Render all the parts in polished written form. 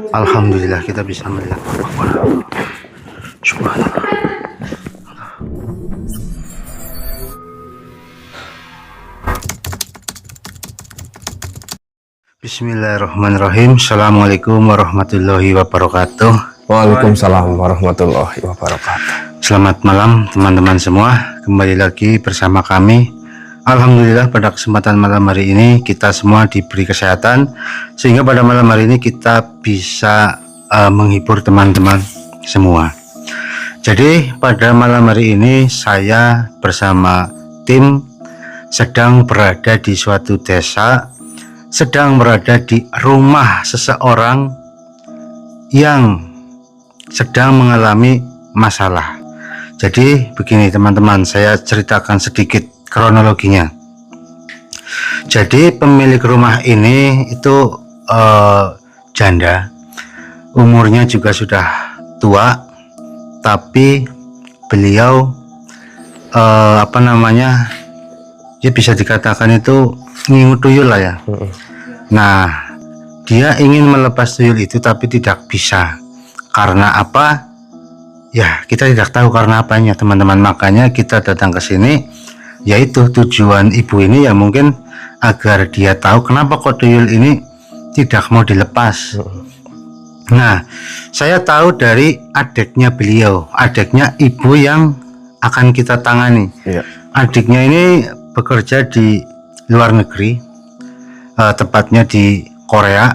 Alhamdulillah kita bisa melihat Subhanallah. Bismillahirrahmanirrahim. Assalamualaikum warahmatullahi wabarakatuh. Waalaikumsalam warahmatullahi wabarakatuh. Selamat malam teman-teman semua. Kembali lagi bersama kami. Alhamdulillah pada kesempatan malam hari ini kita semua diberi kesehatan sehingga pada malam hari ini kita bisa menghibur teman-teman semua. Jadi pada malam hari ini saya bersama tim sedang berada di suatu desa, sedang berada di rumah seseorang yang sedang mengalami masalah. Jadi begini teman-teman, saya ceritakan sedikit kronologinya. Jadi pemilik rumah ini itu janda, umurnya juga sudah tua, tapi beliau ya bisa dikatakan itu ngingu tuyul lah ya. Nah, dia ingin melepas tuyul itu tapi tidak bisa. Karena apa? Ya, kita tidak tahu karena apanya, teman-teman. Makanya kita datang ke sini, yaitu tujuan ibu ini ya mungkin agar dia tahu kenapa kok tuyul ini tidak mau dilepas. Nah, saya tahu dari adiknya beliau, adiknya ibu yang akan kita tangani. Adiknya ini bekerja di luar negeri, tepatnya di Korea.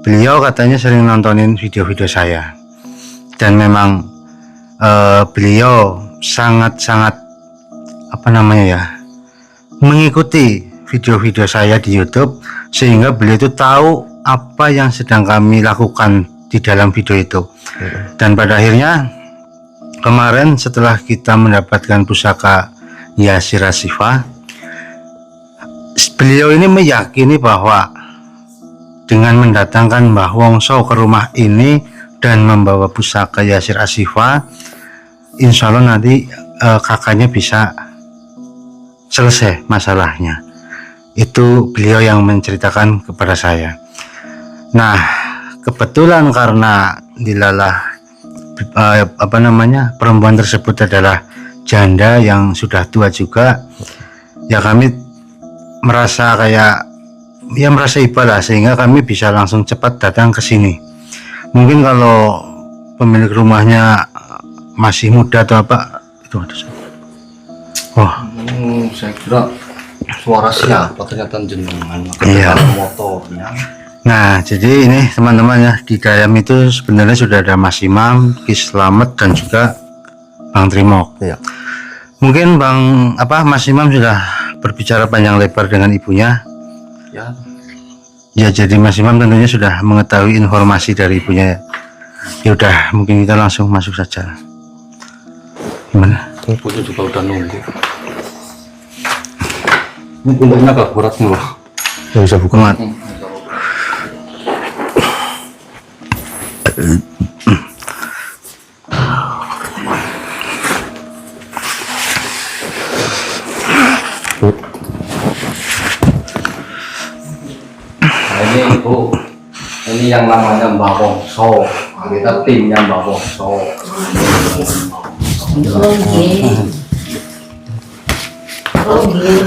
Beliau katanya sering nontonin video-video saya, dan memang beliau sangat-sangat mengikuti video-video saya di YouTube, sehingga beliau itu tahu apa yang sedang kami lakukan di dalam video itu. Dan pada akhirnya kemarin setelah kita mendapatkan pusaka Yasir Ashifa, beliau ini meyakini bahwa dengan mendatangkan Mbah Wongso ke rumah ini dan membawa pusaka Yasir Ashifa, insya Allah nanti kakaknya bisa selesai masalahnya. Itu beliau yang menceritakan kepada saya. Nah, kebetulan karena dilalah perempuan tersebut adalah janda yang sudah tua juga, ya kami merasa merasa iba lah, sehingga kami bisa langsung cepat datang ke sini. Mungkin kalau pemilik rumahnya masih muda atau apa itu ada. Saya kira suara siapa, ternyata jenengan. Iya. Motornya. Nah, jadi ini teman-teman ya, di dalam itu sebenarnya sudah ada Mas Imam, Ki Slamet, dan juga Bang Trimok. Iya. Mungkin Mas Imam sudah berbicara panjang lebar dengan ibunya. Ya, jadi Mas Imam tentunya sudah mengetahui informasi dari ibunya. Ya udah, mungkin kita langsung masuk saja. Gimana? Ibunya juga udah nunggu. Ini pundaknya agak berat nih loh. Nggak bisa buka mat. Ini ibu, ini yang namanya Mbah Wongso. Kita timnya Mbah Wongso.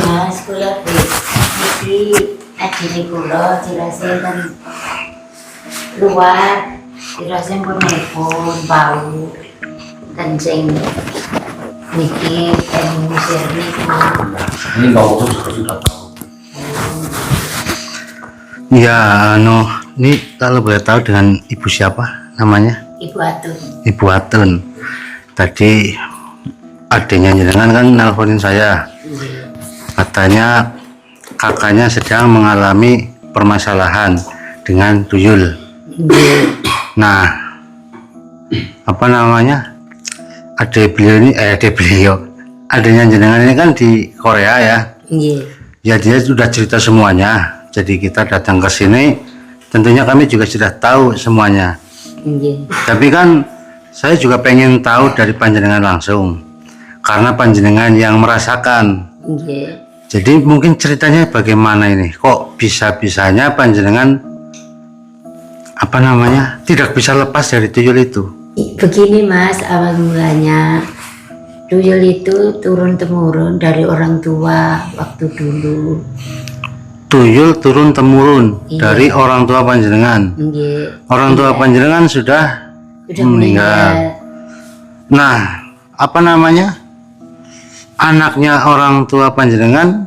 Mas, kula iki ajine kula dirasa kan luar, dirasa pun nelpon bau kencing niki musir niku. Ini Mbah Wongso juga sudah tahu. Ya, ini kalau boleh tahu dengan ibu siapa namanya? Ibu Atun. Ibu Atun. Tadi adiknya jenengan kan nelponin saya. Katanya kakaknya sedang mengalami permasalahan dengan tuyul. Nah, adik beliau, adiknya jenengan ini kan di Korea ya. Ya, dia sudah cerita semuanya. Jadi kita datang ke sini, tentunya kami juga sudah tahu semuanya. Tapi kan saya juga pengen tahu dari panjenengan langsung, karena panjenengan yang merasakan. Jadi mungkin ceritanya bagaimana ini? Kok bisa-bisanya panjenengan apa namanya tidak bisa lepas dari tuyul itu? Begini Mas, awal mulanya tuyul itu turun temurun dari orang tua waktu dulu. Tuyul turun temurun Iya. dari orang tua panjenengan. Nggih. Orang tua panjenengan sudah meninggal. Nah, apa namanya? Anaknya orang tua panjenengan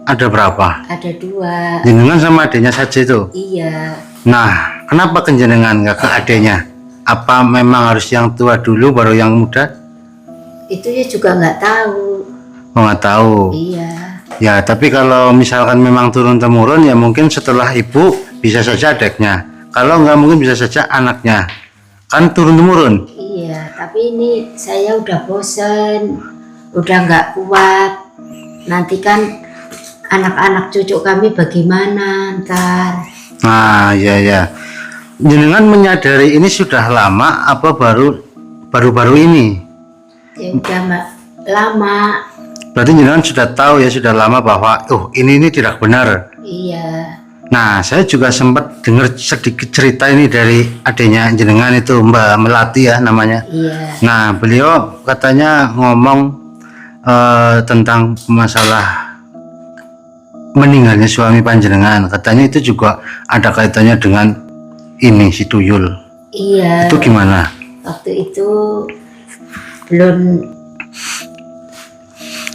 ada berapa? Ada 2. Jenengan sama adiknya saja itu. Iya. Nah, kenapa kenjenengan nggak ke adiknya? Apa memang harus yang tua dulu baru yang muda? Itu ya juga nggak tahu. Oh, nggak tahu. Iya. Ya, tapi kalau misalkan memang turun temurun ya mungkin setelah ibu bisa saja adiknya. Kalau nggak mungkin bisa saja anaknya. Kan turun temurun. Iya, tapi ini saya udah bosen, udah nggak kuat. Nanti kan anak-anak cucu kami bagaimana ntar? Nah, ya. Jenengan menyadari ini sudah lama apa baru-baru ini? Ya udah lama. Berarti jenengan sudah tahu ya sudah lama bahwa ini tidak benar. Iya. Nah, saya juga sempat dengar sedikit cerita ini dari adiknya jenengan itu Mbak Melati ya namanya. Iya. Nah, beliau katanya ngomong tentang masalah meninggalnya suami panjenengan. Katanya itu juga ada kaitannya dengan ini si tuyul. Iya. Itu gimana? Waktu itu belum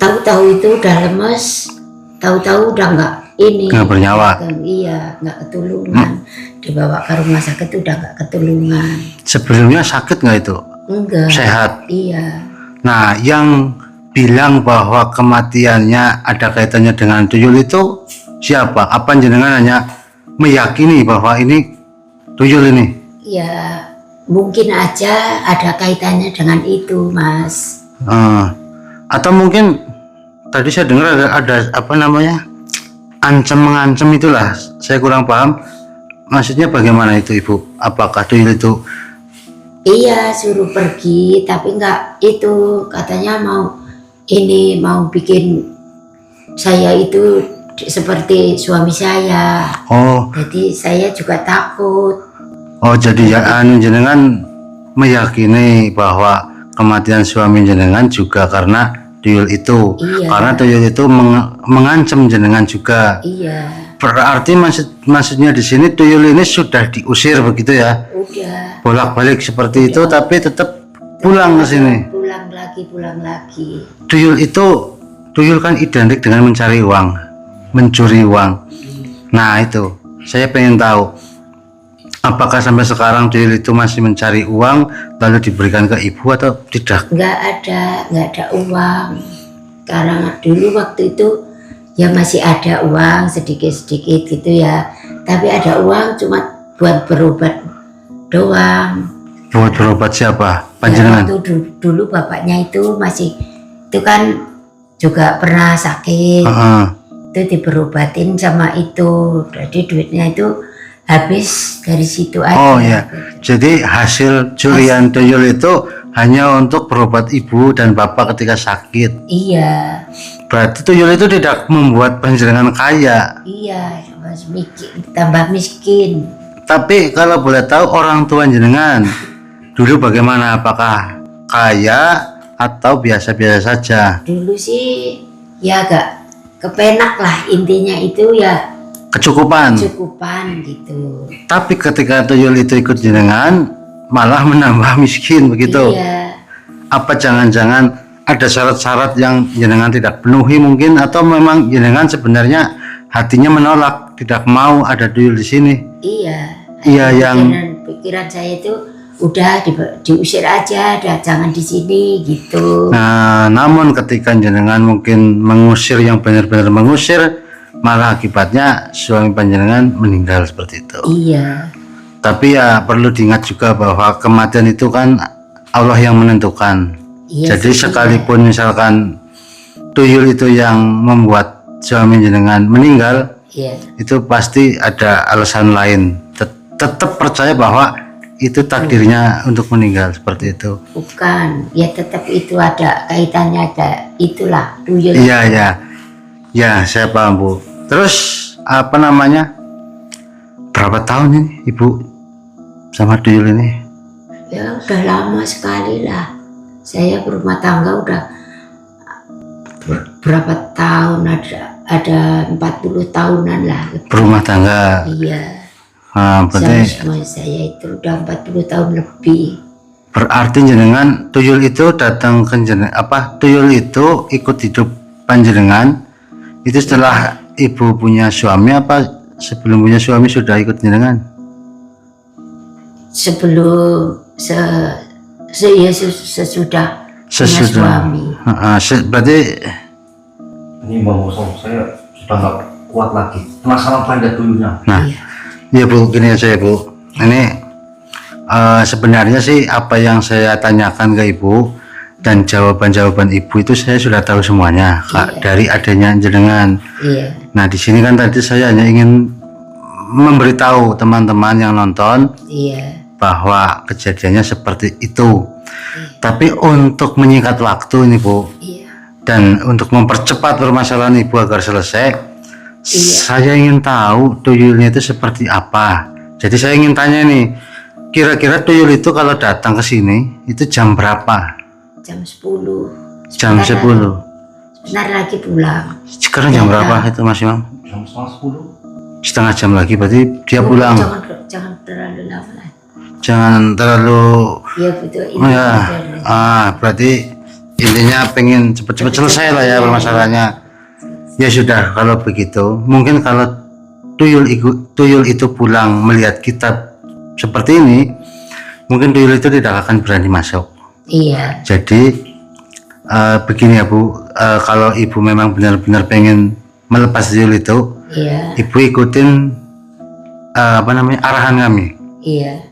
tahu-tahu itu udah lemes, tahu-tahu udah nggak Nggak bernyawa. Iya, nggak ketulungan. Dibawa ke rumah sakit udah nggak ketulungan. Sebelumnya sakit nggak itu? Enggak. Sehat. Iya. Nah, yang bilang bahwa kematiannya ada kaitannya dengan tuyul itu siapa? Apa jenengan hanya meyakini bahwa ini tuyul ini? Ya, mungkin aja ada kaitannya dengan itu, Mas. Atau mungkin tadi saya dengar ada apa namanya ancam mengancam itulah, saya kurang paham maksudnya bagaimana itu Ibu. Apakah tuyul itu Iya, suruh pergi, tapi enggak itu katanya mau bikin saya itu seperti suami saya. Jadi saya juga takut. Jadi ya jenengan meyakini bahwa kematian suami jenengan juga karena tuyul itu. Iya. Karena tuyul itu mengancam jenengan juga. Iya. Berarti maksudnya di sini tuyul ini sudah diusir begitu ya? Udah. Bolak-balik seperti itu tapi tetap pulang ke sini. Pulang lagi. Tuyul kan identik dengan mencari uang, mencuri uang. Nah, itu saya pengen tahu apakah sampai sekarang tuyul itu masih mencari uang lalu diberikan ke ibu atau tidak? Nggak ada uang. Karena dulu waktu itu ya masih ada uang sedikit-sedikit gitu ya. Tapi ada uang cuma buat berobat doang. Buat berobat siapa? Panjenengan? Ya, waktu dulu bapaknya itu itu kan juga pernah sakit. Itu diberobatin sama itu. Jadi duitnya itu habis dari situ aja. Oh ya, jadi hasil curian tuyul itu hanya untuk berobat ibu dan bapak ketika sakit. Iya. Berarti tuyul itu tidak membuat panjenengan kaya. Iya, tambah miskin. Tapi kalau boleh tahu orang tua jenengan dulu bagaimana? Apakah kaya atau biasa-biasa saja? Dulu sih ya agak kepenak lah, intinya itu ya Kecukupan. gitu. Tapi ketika tuyul itu ikut jenengan malah menambah miskin begitu. Iya. Apa jangan-jangan ada syarat-syarat yang jenengan tidak penuhi mungkin, atau memang jenengan sebenarnya hatinya menolak, tidak mau ada tuyul di sini? Iya. Iya, pikiran saya itu udah diusir aja, jangan di sini gitu. Nah, namun ketika jenengan mungkin mengusir yang benar-benar mengusir, malah akibatnya suami panjenengan meninggal seperti itu. Iya. Tapi ya perlu diingat juga bahwa kematian itu kan Allah yang menentukan. Iya, jadi sekalipun misalkan tuyul itu yang membuat suami jenengan meninggal, iya, itu pasti ada alasan lain. Tetap percaya bahwa itu takdirnya untuk meninggal seperti itu. Bukan, ya tetap itu ada kaitannya, ada itulah tuyul. Iya. Ya, saya paham Bu. Terus apa namanya? Berapa tahun ini Ibu sama tuyul ini? Ya udah lama sekali lah. Saya berumah tangga udah berapa tahun, ada 40 tahunan lah. Berumah tangga. Iya. Nah, Sama berarti suami saya itu udah 40 tahun lebih. berarti jenengan tuyul itu datang ke jenengan tuyul itu ikut hidup panjenengan itu setelah Ibu punya suami apa sebelum punya suami sudah ikut jenengan? Sebelum sesudah punya suami. Berarti Ini Bang Bosong, saya sudah nggak kuat lagi. Penasaran pada tuyulnya. nah, ya Bu, gini aja ya Bu. Ini sebenarnya sih apa yang saya tanyakan ke Ibu dan jawaban-jawaban Ibu itu saya sudah tahu semuanya Kak, dari adanya jenengan. Iya. Nah di sini kan tadi saya hanya ingin memberitahu teman-teman yang nonton Iya. bahwa kejadiannya seperti itu. Tapi untuk menyingkat waktu ini Bu, Iya. dan untuk mempercepat permasalahan Ibu agar selesai, saya ingin tahu tuyulnya itu seperti apa. Jadi saya ingin tanya nih, kira-kira tuyul itu kalau datang ke sini itu jam berapa? Jam 10. Jam 10. Sebentar lagi pulang. Sekarang jam berapa itu Mas Imam? Jam setengah 10. Setengah jam lagi berarti dia pulang. Jangan terlalu lama. Jangan terlalu Iya betul. Ini ya. Berarti intinya pengen cepet-cepet selesai lah ya permasalahannya. Ya sudah kalau begitu, mungkin kalau tuyul itu pulang melihat kita seperti ini, mungkin tuyul itu tidak akan berani masuk. Iya. Jadi begini ya Bu, kalau Ibu memang benar-benar pengen melepas tuyul itu, Iya. Ibu ikutin arahan kami. Iya.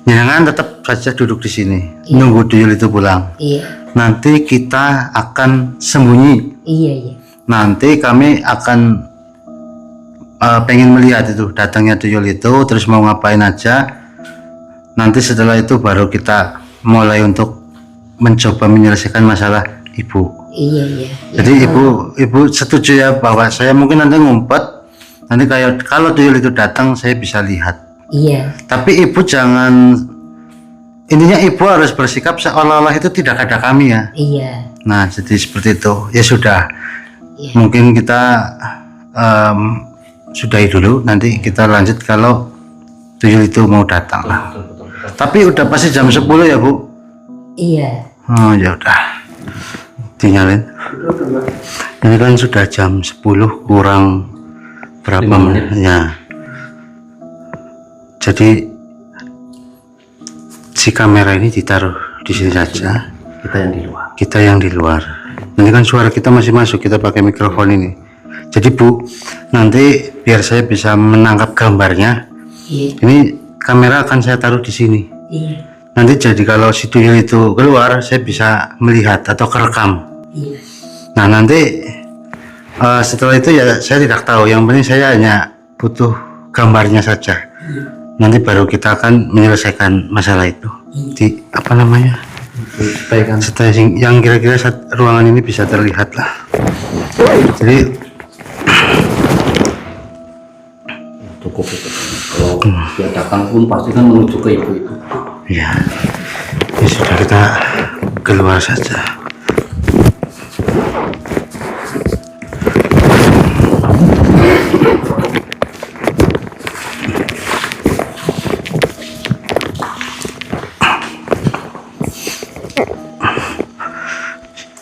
Jangan tetap saja duduk di sini, nunggu tuyul itu pulang. Iya. Nanti kita akan sembunyi. Iya. Iya. Nanti kami akan pengen melihat itu datangnya tuyul itu, terus mau ngapain aja. Nanti setelah itu baru kita mulai untuk mencoba menyelesaikan masalah Ibu. Iya. Iya. Jadi ibu setuju ya bahwa saya mungkin nanti ngumpet, nanti kalau tuyul itu datang saya bisa lihat. Iya. Tapi Ibu jangan, intinya Ibu harus bersikap seolah-olah itu tidak ada kami ya. Iya. Nah jadi seperti itu. Ya sudah, Iya. mungkin kita sudahi dulu, nanti kita lanjut kalau tuyul itu mau datang lah. Tapi udah pasti jam 10 ya Bu? Iya. Oh ya udah, dinyalin. Ini kan sudah jam 10 kurang berapa 5 menit. ya. Jadi si kamera ini ditaruh di sini saja. Kita yang di luar. Kita yang di luar. Ini kan suara kita masih masuk, kita pakai mikrofon ini. Jadi Bu, nanti biar saya bisa menangkap gambarnya, Iya. ini kamera akan saya taruh di sini. Iya. Nanti jadi kalau si tuyul itu keluar, saya bisa melihat atau kerekam. Iya. Nah nanti setelah itu ya saya tidak tahu. Yang penting saya hanya butuh gambarnya saja. Nanti baru kita akan menyelesaikan masalah itu. Di apa namanya? Staging yang kira-kira ruangan ini bisa terlihat lah. Jadi Cukup itu. Kalau dia datang pun pasti kan menuju ke Ibu itu. ya, ya sudah kita keluar saja.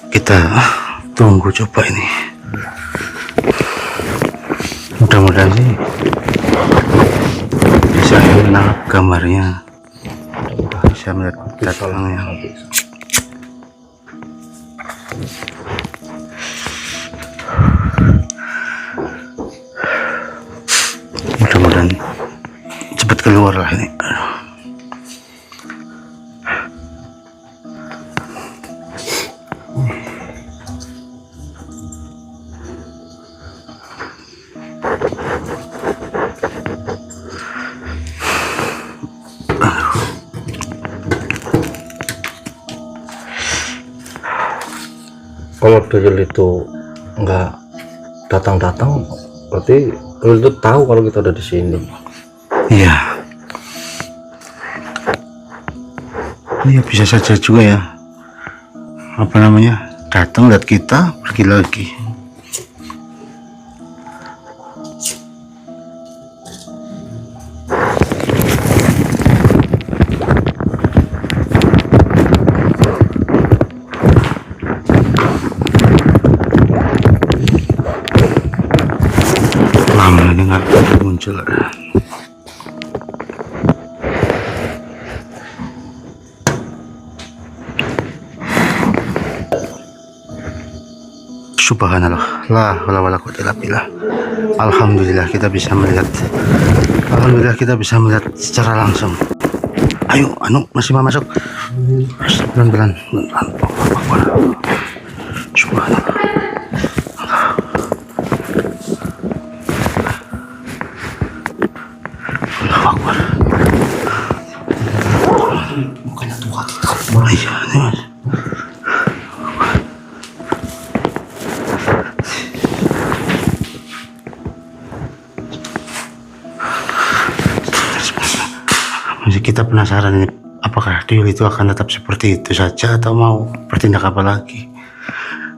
Kita tunggu coba ini. Mudah-mudahan sih bisa menangkap gambarnya, bisa melihat datangnya. Mudah-mudahan cepat keluar lah ini. Kalau tuyul itu nggak datang-datang berarti Tuyul itu tahu kalau kita ada di sini. Iya. Iya bisa saja juga ya. Apa namanya? Datang lihat kita pergi lagi. Lama ini nggak muncul. Subhanallah, la haula wala quwwata illa billah. Alhamdulillah kita bisa melihat. Alhamdulillah kita bisa melihat secara langsung. Ayo, masih mau masuk. Pelan-pelan. Subhanallah. Allahu Akbar. Mukanya tua gitu. Iya, ini mas. Masih kita penasaran ini, apakah Tuyul itu akan tetap seperti itu saja atau mau bertindak apa lagi?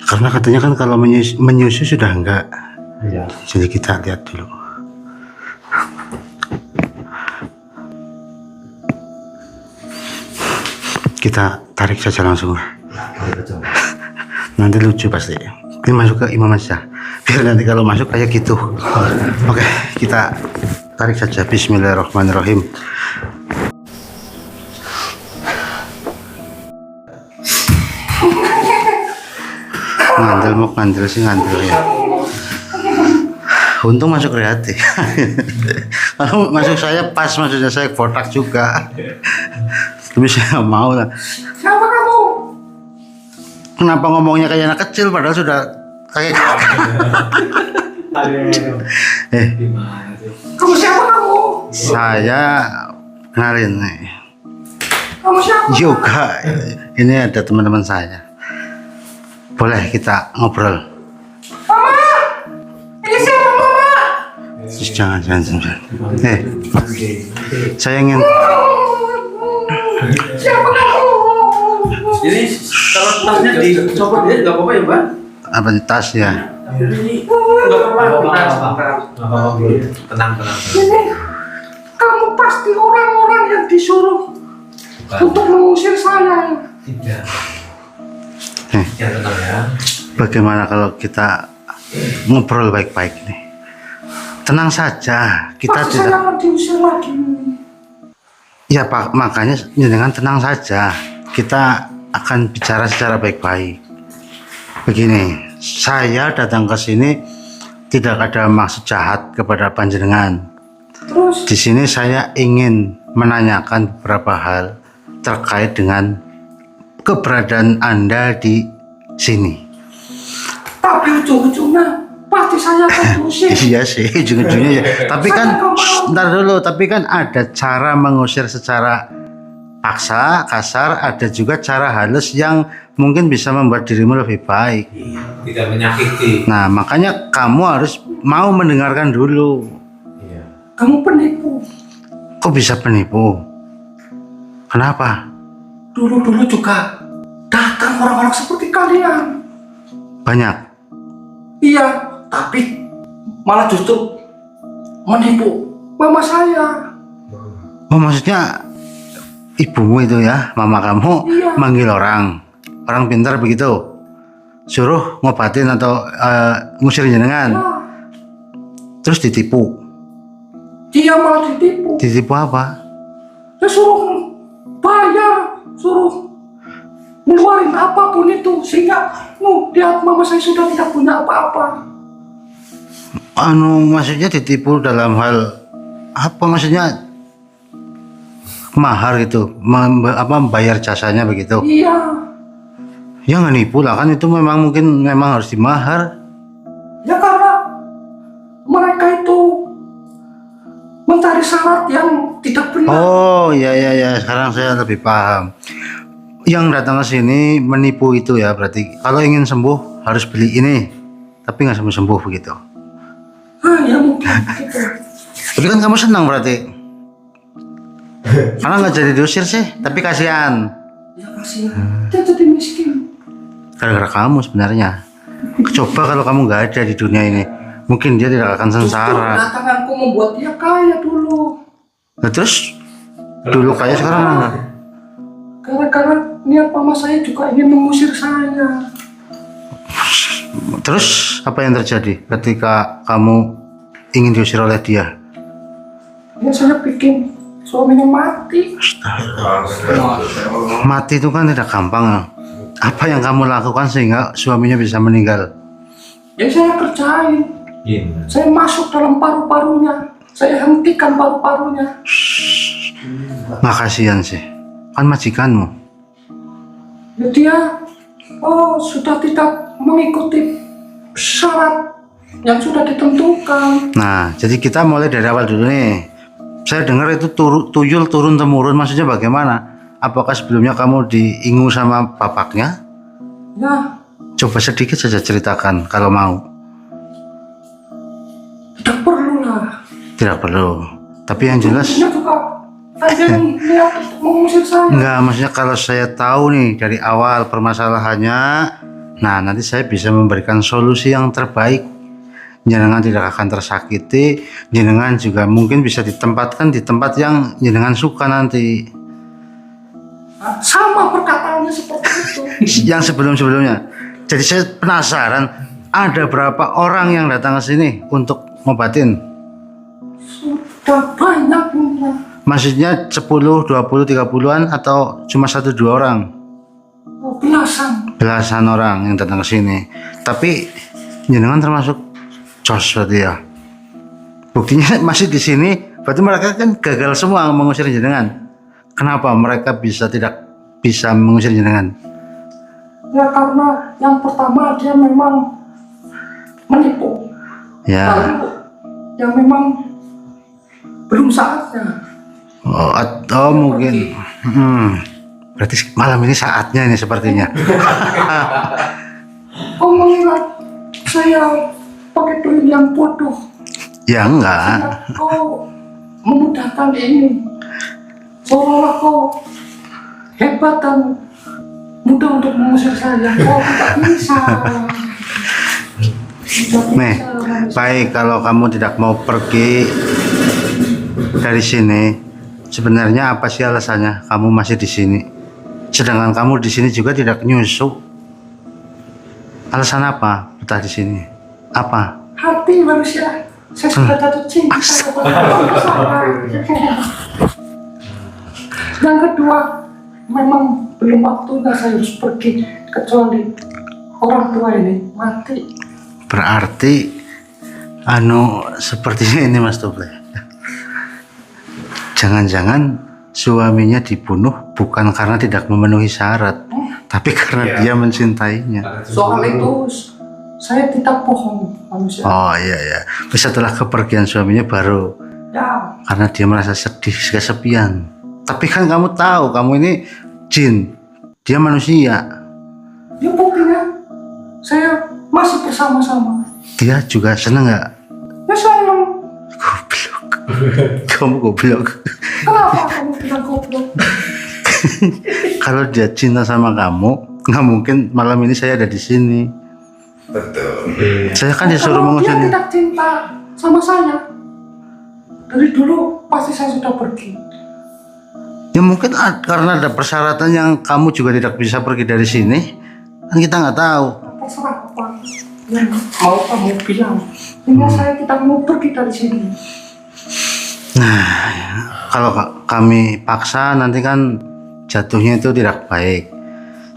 Karena katanya kan kalau menyusu sudah enggak. Iya. Jadi kita lihat dulu. Kita tarik saja langsung. Nanti lucu pasti. Ini masuk ke imam aja. Biar nanti kalau masuk kayak gitu. Oke, kita tarik saja. Bismillahirrahmanirrahim. Ngandel sih ngandel ya. Untung masuk Riyati. Kalau masuk saya pas, maksudnya saya botak juga. Tapi saya nggak mau lah. Siapa kamu? Kenapa ngomongnya kayak anak kecil padahal sudah kayak Kamu siapa kamu? saya kenalin nih. Kamu siapa? Juga ini ada teman-teman saya. Boleh kita ngobrol? Mama! Ini siapa Mama? Jangan. Saya ingin Siapa kamu? Jadi kalau tasnya dicopot dia nggak apa-apa ya, Mbak? apa di tas ya? Ini nggak apa-apa. Tenang. Ini kamu pasti orang-orang yang disuruh untuk mengusir saya. Tidak. Eh, Ya tenang ya. bagaimana kalau kita ngobrol baik-baik nih? Tenang saja, kita Pasti tidak. saya akan diusir lagi. Ya Pak, makanya dengan tenang saja. Kita akan bicara secara baik-baik. Begini, saya datang ke sini tidak ada maksud jahat kepada panjenengan. Terus Di sini saya ingin menanyakan beberapa hal terkait dengan keberadaan Anda di sini. tapi ujung-ujungnya pasti saya akan diusir. Iya sih, ujung-ujungnya ya. Tapi kan, ntar dulu, tapi kan ada cara mengusir secara paksa, kasar, ada juga cara halus yang mungkin bisa membuat dirimu lebih baik. Iya, tidak menyakiti. Nah, makanya kamu harus mau mendengarkan dulu. Iya. Kamu penipu. Kok bisa penipu? Kenapa? Dulu-dulu juga datang orang-orang seperti kalian. Banyak. Iya, tapi malah justru menipu mama saya. Oh, maksudnya ibumu itu ya, mama kamu Iya. manggil orang pintar begitu, suruh ngobatin atau ngusir jenengan, Nah, terus ditipu. dia malah ditipu. Ditipu apa? Dia suruh bayar, suruh ngeluarin apapun itu sehingga lihat mama saya sudah tidak punya apa-apa. Maksudnya ditipu dalam hal apa? Maksudnya mahar gitu, membayar jasanya begitu? Iya, Ya nggak nipu lah, kan itu memang harus dimahar. ya karena mereka itu mencari syarat yang tidak benar. Oh ya, sekarang saya lebih paham. Yang datang ke sini menipu itu ya, berarti kalau ingin sembuh harus beli ini, tapi nggak sembuh begitu. Ya mungkin gitu. Tapi kan kamu senang berarti. Karena nggak jadi diusir sih, tapi kasihan. Ya kasihan. Dia jadi miskin. Gara-gara kamu sebenarnya. Coba kalau kamu nggak ada di dunia ini, mungkin dia tidak akan Justru sengsara. kedatanganku membuat dia kaya dulu. Nah, terus dulu kayak sekarang. Gara-gara niat mama saya juga ingin mengusir saya. Terus apa yang terjadi ketika kamu ingin diusir oleh dia? Ya saya bikin suaminya mati. Mati itu kan tidak gampang ya. Apa yang kamu lakukan sehingga suaminya bisa meninggal? Ya saya kerjain. Saya masuk dalam paru-parunya. Saya hentikan paru-parunya. Nggak kasihan sih, kan majikanmu. Ya dia sudah tidak mengikuti syarat yang sudah ditentukan. Nah, jadi kita mulai dari awal dulu nih. Saya dengar itu tuyul turun temurun, maksudnya bagaimana? Apakah sebelumnya kamu diingu sama bapaknya? Ya Coba sedikit saja ceritakan kalau mau. tidak perlu lah. Tidak perlu. Tapi yang jelas, Dia juga ada yang niat untuk mengusir saya. enggak, maksudnya kalau saya tahu nih dari awal permasalahannya, nah nanti saya bisa memberikan solusi yang terbaik. Jenengan tidak akan tersakiti, jenengan juga mungkin bisa ditempatkan di tempat yang jenengan suka nanti. Sama perkataannya seperti itu. Yang sebelum-sebelumnya. Jadi saya penasaran, ada berapa orang yang datang ke sini untuk ngobatin? Sudah banyak punya. Maksudnya 10, 20, 30-an atau cuma 1-2 orang? Belasan. Belasan orang yang datang ke sini. Tapi jenengan termasuk jos berarti ya. Buktinya masih di sini, berarti mereka kan gagal semua mengusir jenengan. Kenapa mereka tidak bisa mengusir jenengan? Ya karena yang pertama dia memang menipu. Ya. Lalu yang memang belum saatnya. Atau mungkin berarti malam ini saatnya ini sepertinya. Kau mengira saya pakai duit yang bodoh? Ya enggak. Kau memudahkan ini. Seolah-olah kau hebat dan mudah untuk mengusir saya. Kau tidak bisa. Nih, baik kalau kamu tidak mau pergi dari sini. Sebenarnya apa sih alasannya kamu masih di sini? Sedangkan kamu di sini juga tidak nyusuk. Alasan apa betah di sini? Apa? Hati manusia. Saya sudah jatuh cinta kepada saya. Yang kedua, memang belum waktunya saya harus pergi kecuali orang tua ini mati. Berarti sepertinya ini Mas Toble. Jangan-jangan suaminya dibunuh bukan karena tidak memenuhi syarat, tapi karena dia mencintainya. Soal itu saya tidak bohong manusia. Oh iya. Setelah kepergian suaminya baru Ya, karena dia merasa sedih, kesepian. Tapi kan kamu tahu, kamu ini jin, dia manusia. ya buktinya saya masih bersama-sama. Dia juga seneng nggak? Ya sayang. Goblok. Kamu goblok. Kenapa kamu bilang goblok? Kalau dia cinta sama kamu, nggak mungkin malam ini saya ada di sini. Saya kan disuruh Kalau dia mengusir. tidak cinta sama saya, dari dulu pasti saya sudah pergi. Ya mungkin karena ada persyaratan yang kamu juga tidak bisa pergi dari sini. Kan kita nggak tahu. Terserah apa yang mau kamu bilang. Hingga saya tidak mau pergi dari sini. Nah, kalau kami paksa nanti kan jatuhnya itu tidak baik.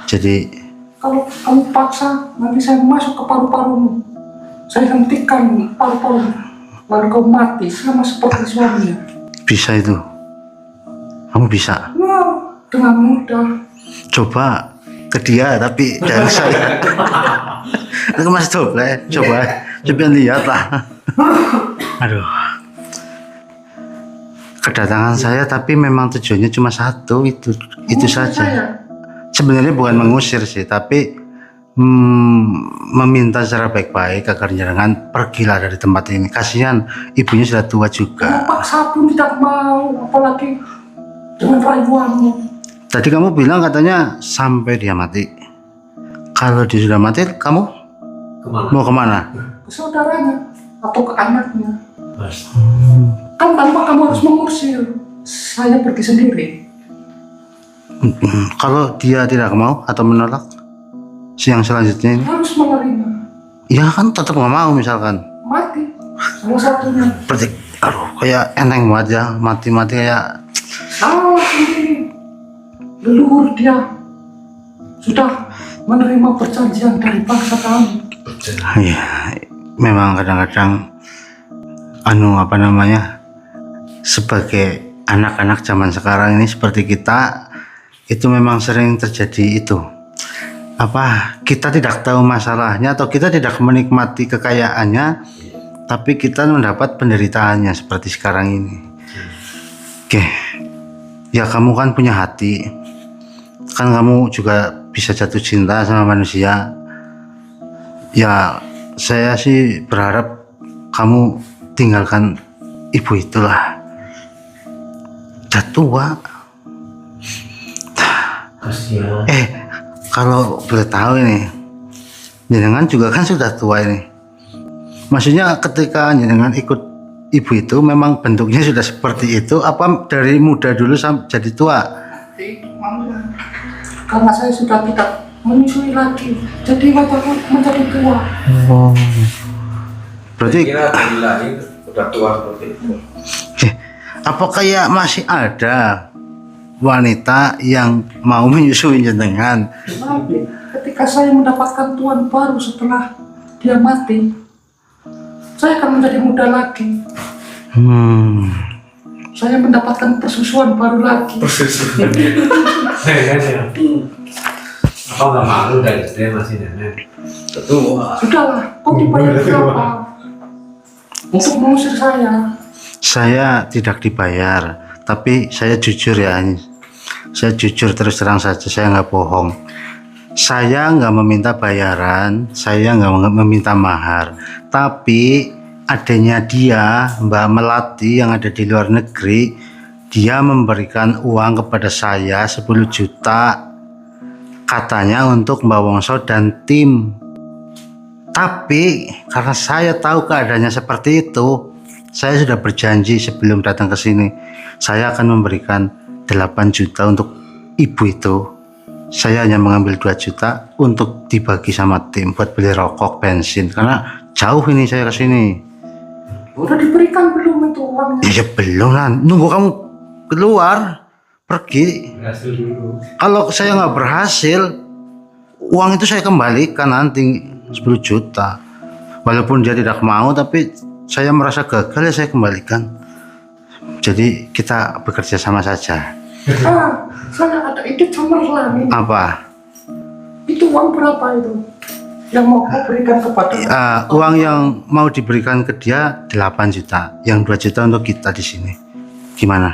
Jadi Kalau kamu paksa, nanti saya masuk ke paru-parumu. Saya hentikan paru-parumu. Lalu kau mati sama seperti suaminya. bisa itu. Kamu bisa. Wah, dengan mudah. Coba ke dia tapi jangan saya. Itu Mas Doble, coba lihat lah. Aduh. Kedatangan saya tapi memang tujuannya cuma satu, itu saja. Saya, Sebenarnya bukan mengusir sih, tapi meminta secara baik-baik agar jenengan pergilah dari tempat ini. Kasihan ibunya sudah tua juga. Paksa pun tidak mau, apalagi dengan rayuanmu. Tadi kamu bilang katanya sampai dia mati. Kalau dia sudah mati, kamu Kemana? mau kemana? Ke saudaranya atau ke anaknya. Mas. Kan tanpa kamu harus mengusir, saya pergi sendiri. Kalau dia tidak mau atau menolak, yang selanjutnya ini, Harus menerima. ya kan tetap nggak mau misalkan. Mati, salah satunya. Berarti, aduh, kayak eneng banget ya, mati-mati kayak. Salah sendiri. Leluhur dia sudah menerima perjanjian dari bangsa kami. Ya, memang kadang-kadang apa namanya, sebagai anak-anak zaman sekarang ini seperti kita, itu memang sering terjadi itu. Kita tidak tahu masalahnya atau kita tidak menikmati kekayaannya, tapi kita mendapat penderitaannya seperti sekarang ini. Oke, ya kamu kan punya hati, kan kamu juga bisa jatuh cinta sama manusia. Ya, saya sih berharap kamu tinggalkan ibu itulah. Udah tua. Kasihan. Kalau boleh tahu ini, jenengan juga kan sudah tua ini. Maksudnya ketika jenengan ikut ibu itu memang bentuknya sudah seperti itu, apa dari muda dulu sampai jadi tua? Karena saya sudah tidak menyusui lagi, jadi wajahku menjadi tua. Berarti Kira dari lahir udah tua seperti itu. apa kayak masih ada wanita yang mau menyusui jenengan? Tapi ketika saya mendapatkan tuan baru setelah dia mati, saya akan menjadi muda lagi. Saya mendapatkan persusuan baru lagi. Apa nggak malu dari SD masih nenek? Tua. Sudahlah, kau dibayar berapa untuk mengusir saya? Saya tidak dibayar, tapi saya jujur ya. Saya jujur terus terang saja, saya nggak bohong. Saya nggak meminta bayaran, saya nggak meminta mahar. Tapi adanya dia, Mbak Melati yang ada di luar negeri, dia memberikan uang kepada saya 10 juta. Katanya untuk Mbak Wongso dan tim. Tapi karena saya tahu keadaannya seperti itu, saya sudah berjanji sebelum datang ke sini, saya akan memberikan 8 juta untuk ibu itu. Saya hanya mengambil 2 juta untuk dibagi sama tim buat beli rokok, bensin, karena jauh ini saya ke sini. Udah diberikan belum itu uangnya? Ya belum lah, nunggu kamu keluar pergi. Berhasil dulu. Kalau saya nggak berhasil, uang itu saya kembalikan nanti 10 juta. Walaupun dia tidak mau, tapi saya merasa gagal ya saya kembalikan. Jadi kita bekerja sama saja. Saya ada ide cemerlang ini. Apa? Itu uang berapa itu yang mau kau berikan kepada Uang yang mau diberikan ke dia 8 juta, yang 2 juta untuk kita di sini. Gimana?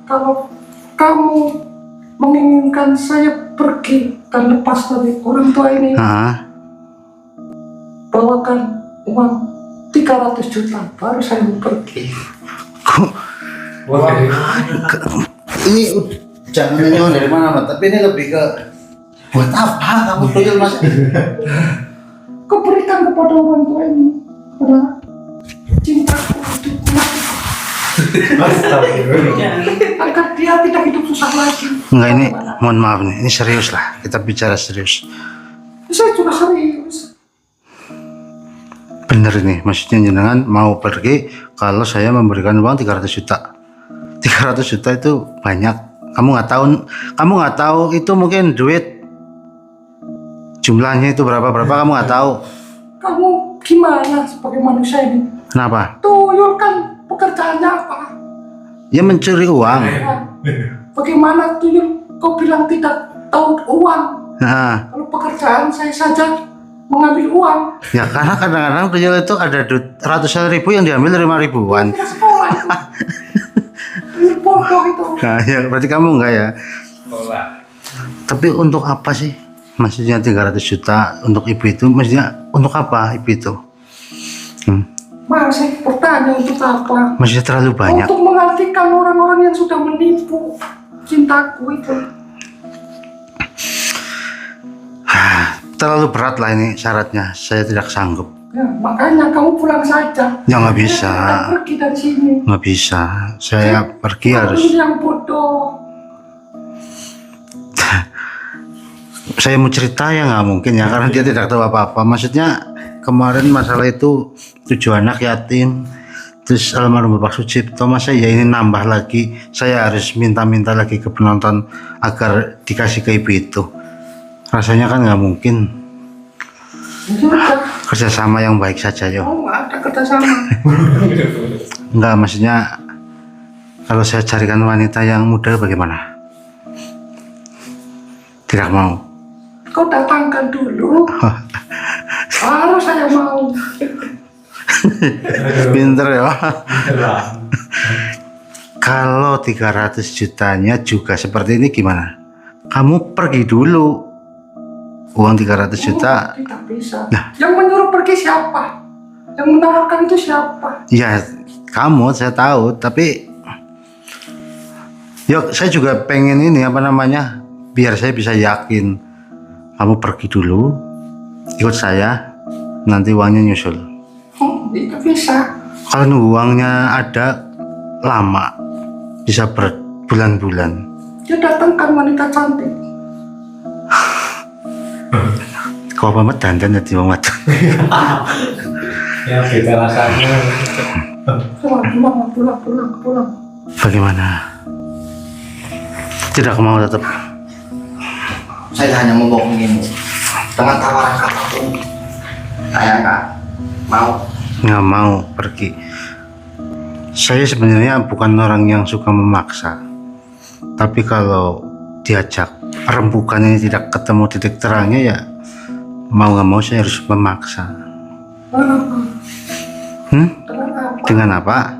Kalau kamu menginginkan saya pergi dan lepas dari orang tua ini, bawakan uang 300 juta baru saya mau pergi. Ini jangan nanya dari mana, Mat, tapi ini lebih ke buat apa kamu tuyul, Mas? Kau berikan kepada orang tua ini, kepada cintaku hidupku, agar dia tidak hidup susah lagi. Enggak, ini mohon maaf nih, ini serius lah, kita bicara serius. Saya juga serius. Bener ini, maksudnya jenengan mau pergi kalau saya memberikan uang 300 juta. 300 juta itu banyak. Kamu nggak tahu itu mungkin duit jumlahnya itu berapa kamu nggak tahu. Kamu gimana sebagai manusia ini? Kenapa? Tuyul kan pekerjaannya apa? Ya mencuri uang. Nah, bagaimana tuyul kau bilang tidak tahu uang? Nah, Kalau pekerjaan saya saja mengambil uang. ya karena kadang-kadang tuyul itu ada ratusan ribu yang diambil 5 ribuan. Tidak sekolah itu. Tuyul bodoh itu. Nah, ya berarti kamu enggak ya. Sekolah. Tapi untuk apa sih? Maksudnya 300 juta untuk ibu itu, maksudnya untuk apa ibu itu? Mas, saya bertanya untuk apa? Maksudnya terlalu banyak. Untuk menggantikan orang-orang yang sudah menipu cintaku itu. Terlalu berat lah ini syaratnya, saya tidak sanggup. Ya, makanya kamu pulang saja. Ya nggak bisa, Kita pergi dari sini. nggak bisa. Saya pergi Kamu harus. ini yang bodoh. Saya mau cerita ya nggak mungkin ya, karena dia tidak tahu apa-apa. Maksudnya kemarin masalah itu 7 anak yatim, terus almarhum Bapak Sucipto, masa ya ini nambah lagi. Saya harus minta-minta lagi ke penonton agar dikasih ke ibu itu. Rasanya kan nggak mungkin. Sudah. Kerjasama yang baik saja yo. Oh, nggak ada kerjasama. Nggak, maksudnya kalau saya carikan wanita yang muda bagaimana? Tidak mau. Kau datangkan dulu. Baru saya mau. Pinter ya. Kalau 300 jutanya juga seperti ini gimana? Kamu pergi dulu. Uang 300 juta. Tidak bisa. Nah. Yang menyuruh pergi siapa? Yang menawarkan itu siapa? Ya, kamu saya tahu, tapi yuk saya juga pengen ini apa namanya? Biar saya bisa yakin. Kamu pergi dulu, ikut saya, nanti uangnya nyusul. Tidak bisa. Kalau nunggu uangnya ada lama, bisa berbulan-bulan. Dia datangkan wanita cantik. Kau apa dandan jadi wong wadon. Ya beda rasanya. Pulang. Bagaimana? Tidak mau tetap. Saya hanya membohongimu dengan tawaran apapun. Saya nggak mau. Nggak mau pergi. Saya sebenarnya bukan orang yang suka memaksa, tapi kalau diajak rembukan ini tidak ketemu titik terangnya ya mau nggak mau saya harus memaksa. Dengan apa?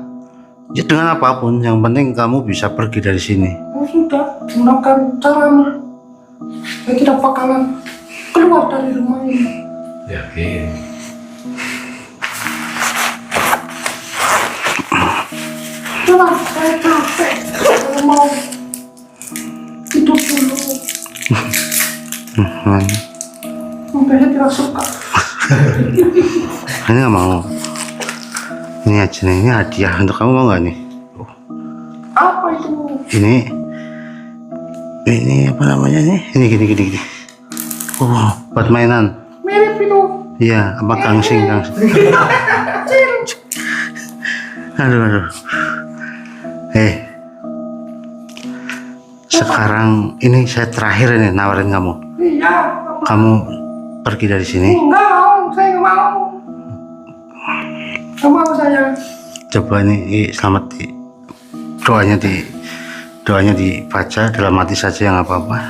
Ya dengan apapun, yang penting kamu bisa pergi dari sini. Oh, sudah, gunakan caramu. Saya tidak bakalan keluar dari rumah ini. Yakin. Sudah, saya capek. Saya mau tidur dulu. Sampai saya tidak suka. Ini nggak mau. Ini aja nih, ini hadiah untuk kamu, mau nggak nih? Apa itu? Ini apa namanya nih? Ini gini. Oh, buat mainan. Mirip itu. Iya, apa gangsing. Aduh. Sekarang ini saya terakhir ini nawarin kamu. Iya. Kamu pergi dari sini. Enggak mau, saya nggak mau. Nggak mau saya. Coba nih selamat doanya dibaca dalam hati saja, yang apa-apa.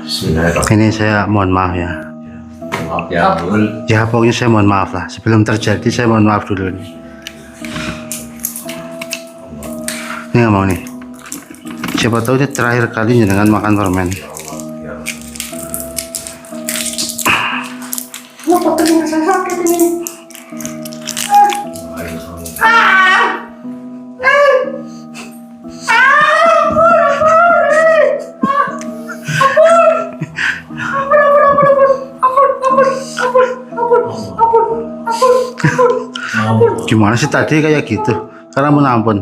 Bismillahirrahmanirrahim. Ini saya mohon maaf ya. Maaf ya, Bul. Ya pokoknya saya mohon maaf lah. Sebelum terjadi saya mohon maaf dulu nih. Ini nggak mau nih. Siapa tahu ini terakhir kalinya dengan makan permen. Kenapa telinga saya sakit ini? Gimana sih tadi kayak gitu? Sekarang mau ampun.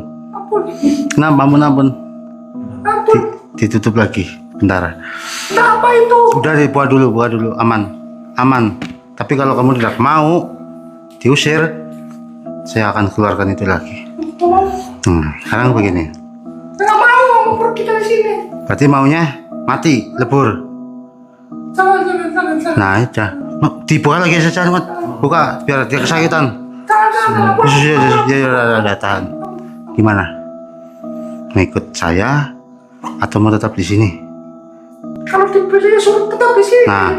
Kenapa mau ampun? Ditutup lagi. Bentar. Kenapa itu? Udah buka dulu, aman. Tapi kalau kamu tidak mau diusir, saya akan keluarkan itu lagi. Sekarang begini. Nggak mau pergi dari sini. Berarti maunya mati, lebur. Jangan. Nah, udah. Dibuka lagi saja, Mat. Buka biar dia kesakitan. Jangan. Ya, tahan. Gimana? Mau ikut saya atau mau tetap di sini? Kalau dipilih suruh tetap di sini. Nah,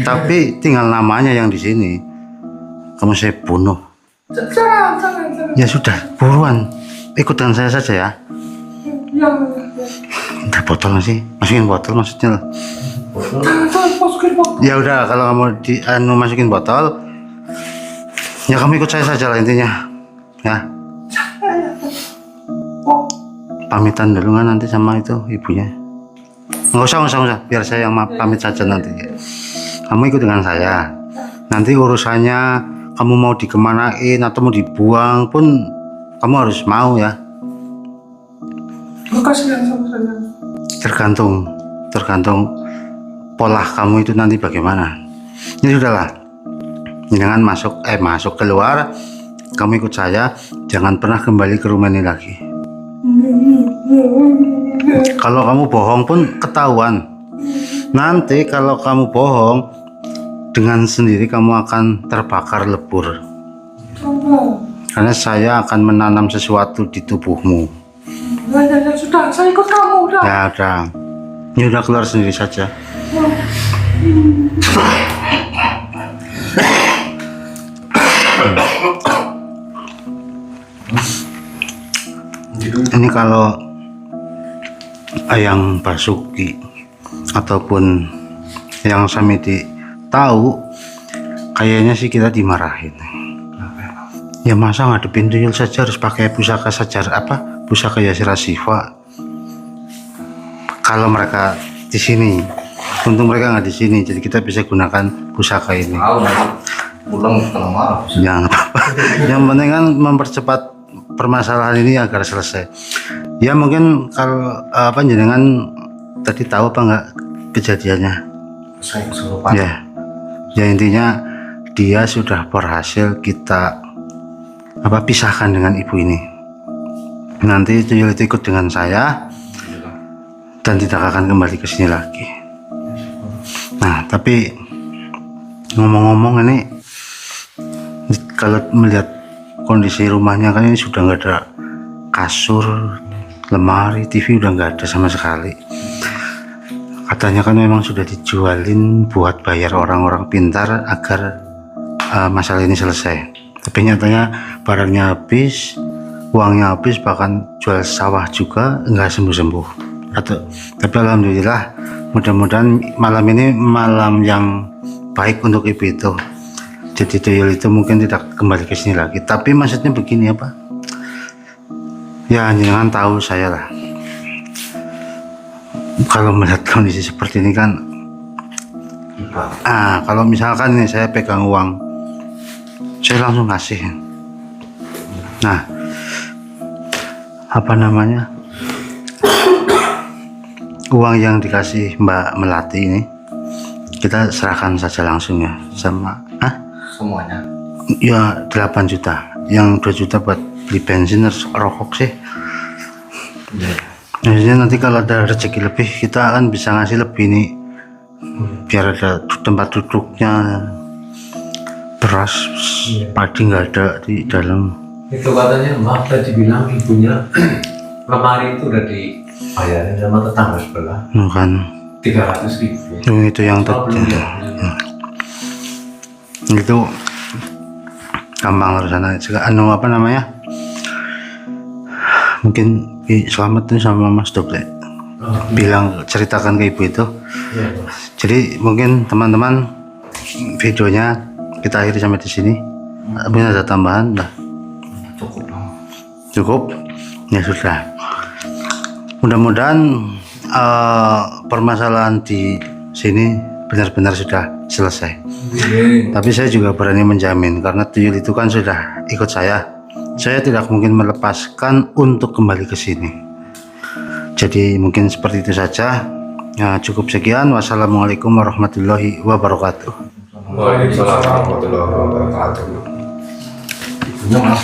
tapi tinggal namanya yang di sini. Kamu saya bunuh. Jangan. Ya sudah, buruan. Ikut dengan saya saja ya. Ya. Udah botol sih? Masukin botol maksudnya. Jangan masukin botol. Ya udah, kalau kamu masukin botol, ya kamu ikut saya saja lah intinya. Ya. Oh, Pamitan dulu kan nanti sama itu ibunya. Nggak usah. Biar saya yang pamit saja nanti. Kamu ikut dengan saya. Nanti urusannya kamu mau dikemanain atau mau dibuang pun kamu harus mau ya. makasih ya sama saya. Tergantung pola kamu itu nanti bagaimana. Ini sudahlah. Jangan masuk keluar. Kamu ikut saya. Jangan pernah kembali ke rumah ini lagi. Kalau kamu bohong pun ketahuan. Nanti kalau kamu bohong, dengan sendiri kamu akan terbakar lebur. Karena saya akan menanam sesuatu di tubuhmu. Ya, sudah, saya ikut kamu udah. Ya udah. Ini udah keluar sendiri saja. Ini kalau Ayang Basuki ataupun yang Samiti tahu, kayaknya sih kita dimarahin. Ya masa ngadepin tuyul saja harus pakai pusaka pusaka Yasira Siva. Kalau mereka di sini, untung mereka nggak di sini, jadi kita bisa gunakan pusaka ini. Tahu nanti pulang setengah malam. Jangan apa-apa. Yang penting kan mempercepat permasalahan ini agar selesai. Ya mungkin kalau jenengan tadi tahu apa nggak kejadiannya? Saya kesurupan. Ya intinya dia sudah berhasil kita pisahkan dengan ibu ini. Nanti tuyul itu ikut dengan saya dan tidak akan kembali ke sini lagi. Nah tapi ngomong-ngomong ini, kalau melihat kondisi rumahnya kan ini sudah nggak ada kasur, lemari, TV udah nggak ada sama sekali. Katanya kan memang sudah dijualin buat bayar orang-orang pintar agar masalah ini selesai. Tapi nyatanya barangnya habis, uangnya habis, bahkan jual sawah juga nggak sembuh-sembuh. Tapi alhamdulillah, mudah-mudahan malam ini malam yang baik untuk ibu itu. Jadi tuyul itu mungkin tidak kembali ke sini lagi. Tapi maksudnya begini apa? Ya jangan tahu saya lah. Kalau melihat kondisi seperti ini kan, kalau misalkan ini saya pegang uang, saya langsung kasih. Nah, uang yang dikasih Mbak Melati ini kita serahkan saja langsung ya sama Semuanya. ya 8 juta. Yang 2 juta buat beli bensin terus rokok sih. Maksudnya nanti kalau ada rezeki lebih kita akan bisa ngasih lebih nih, biar ada tempat duduknya, beras padi nggak ada di dalam. Itu katanya Mbak tadi bilang ibunya lemari itu udah dibayarin sama tetangga sebelah Kan 300.000. itu yang belum ya? itu gampang urusan juga. Mungkin selamat nih sama Mas Doble, bilang ceritakan ke ibu itu. Jadi mungkin teman-teman videonya kita akhiri sampai di sini. Mungkin ada tambahan? Cukup ya sudah. Mudah-mudahan permasalahan di sini benar-benar sudah selesai. Tapi saya juga berani menjamin karena tuyul itu kan sudah ikut saya. Saya tidak mungkin melepaskan untuk kembali ke sini. Jadi mungkin seperti itu saja. Ya, cukup sekian. Wassalamualaikum warahmatullahi wabarakatuh. Waalaikumsalam warahmatullahi wabarakatuh. Ibunya mas.